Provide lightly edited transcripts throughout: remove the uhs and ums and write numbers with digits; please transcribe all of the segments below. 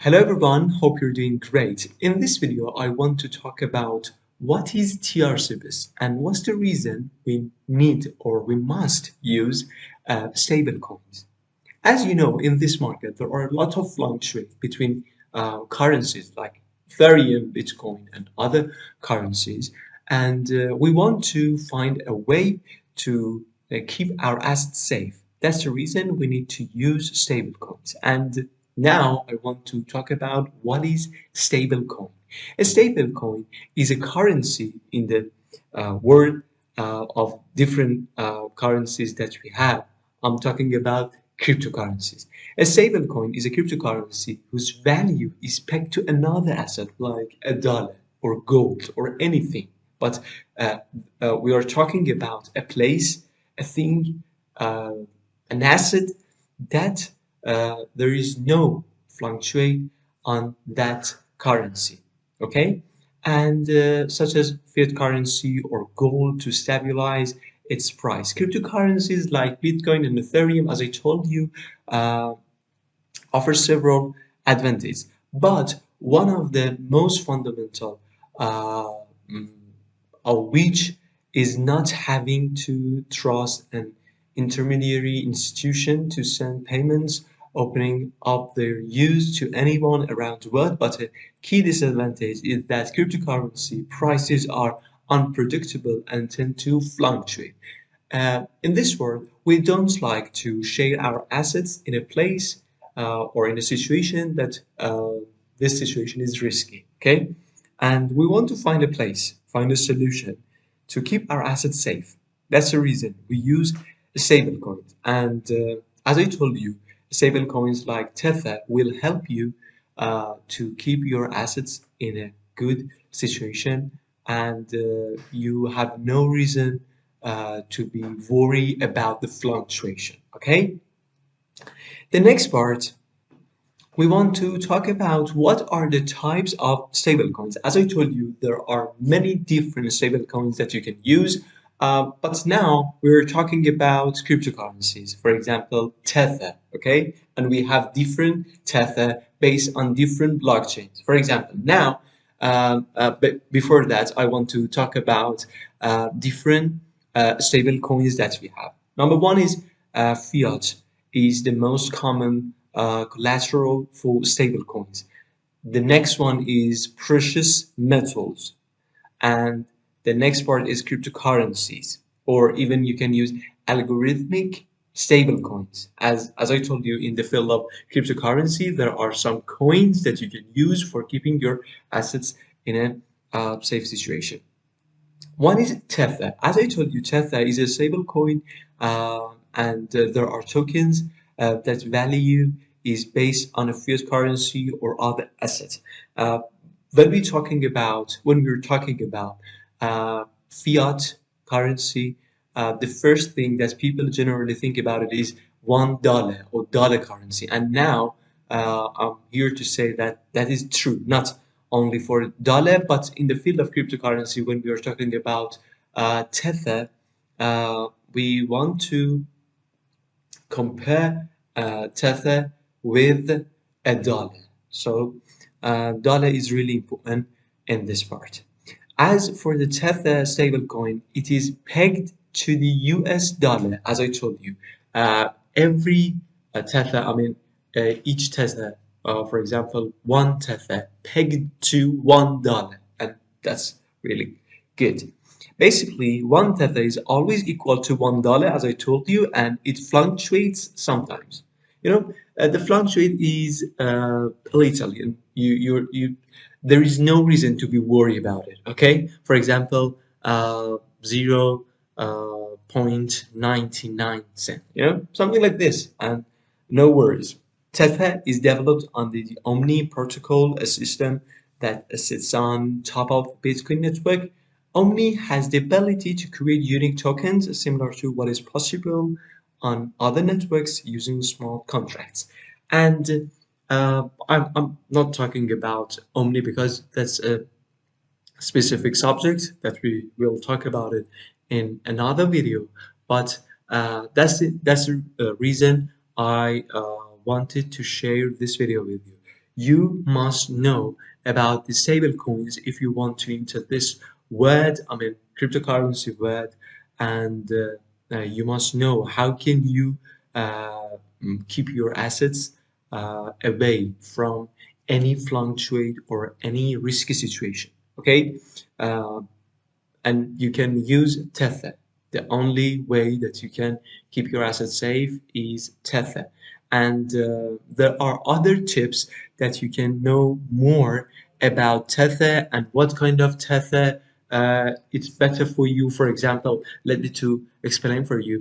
Hello everyone, hope you're doing great. In this video, I want to talk about what is TRCs and what's the reason we need or we must use stablecoins. As you know, in this market, there are a lot of fluctuations between currencies like Ethereum, Bitcoin, and other currencies. And we want to find a way to keep our assets safe. That's the reason we need to use stablecoins. And now I want to talk about what is stablecoin. A stablecoin is a currency in the world of different currencies that we have. I'm talking about cryptocurrencies. A stablecoin is a cryptocurrency whose value is pegged to another asset like a dollar or gold or anything. But we are talking about a place, a thing, an asset that there is no fluctuate on that currency. Okay, and such as fiat currency or gold to stabilize its price. Cryptocurrencies like Bitcoin and Ethereum, as I told you, uh, offer several advantages, but one of the most fundamental uh, mm, of which is not having to trust an intermediary institution to send payments, opening up their use to anyone around the world. But a key disadvantage is that cryptocurrency prices are unpredictable and tend to fluctuate. In this world, we don't like to share our assets in a place or in a situation that this situation is risky, okay? And we want to find a place, find a solution to keep our assets safe. That's the reason we use stablecoins. And as I told you, stablecoins like Tether will help you to keep your assets in a good situation, and you have no reason to be worried about the fluctuation. Okay. The next part, we want to talk about what are the types of stablecoins. As I told you, there are many different stablecoins that you can use, but now we're talking about cryptocurrencies. For example, Tether, okay? And we have different Tether based on different blockchains. For example, now, but before that, I want to talk about different stablecoins that we have. Number one is fiat, is the most common collateral for stablecoins. The next one is precious metals, and the next part is cryptocurrencies, or even you can use algorithmic stablecoins. As I told you, in the field of cryptocurrency, there are some coins that you can use for keeping your assets in a safe situation. One is Tether. As I told you, Tether is a stable coin, and there are tokens that value is based on a fiat currency or other assets. When we're talking about fiat currency, the first thing that people generally think about it is $1 or dollar currency. And now I'm here to say that that is true, not only for dollar, but in the field of cryptocurrency, when we are talking about Tether, we want to compare Tether with a dollar. So dollar is really important in this part. As for the Tether stablecoin, it is pegged to the US dollar, as I told you. Every Tether, each Tether, for example, one Tether pegged to $1, and that's really good. Basically, one Tether is always equal to $1, as I told you, and it fluctuates sometimes. The fluctuate is little. There is no reason to be worried about it. Okay, for example, 0.99 cent. Something like this, and no worries. Tether is developed on the Omni protocol, a system that sits on top of Bitcoin network. Omni has the ability to create unique tokens similar to what is possible on other networks using smart contracts. And I'm not talking about Omni because that's a specific subject that we will talk about it in another video. But that's the reason I wanted to share this video with you. you must know about the stable coins if you want to enter this world, I mean cryptocurrency world, and you must know how can you keep your assets away from any fluctuate or any risky situation. Okay, uh, and you can use Tether. The only way that you can keep your assets safe is Tether. And there are other tips that you can know more about Tether and what kind of Tether it's better for you. For example, let me to explain for you.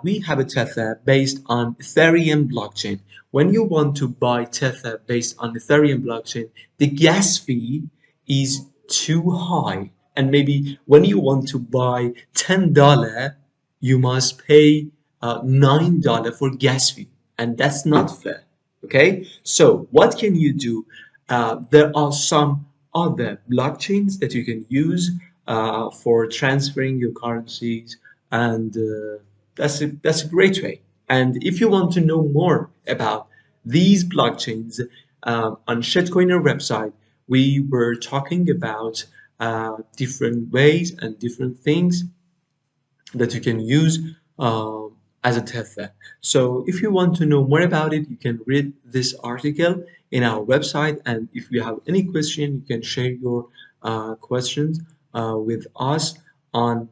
We have a Tether based on Ethereum blockchain. When you want to buy Tether based on Ethereum blockchain, the gas fee is too high, and maybe when you want to buy $10 you must pay $9 for gas fee, and that's not fair. Okay, so what can you do? There are some other blockchains that you can use for transferring your currencies, and that's a great way. And if you want to know more about these blockchains, on shetcoiner website we were talking about different ways and different things that you can use as a tether. So if you want to know more about it, you can read this article in our website, and if you have any question, you can share your questions with us on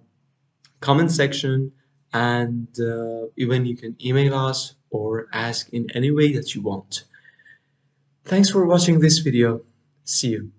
comment section, and even you can email us or ask in any way that you want. Thanks for watching this video. See you.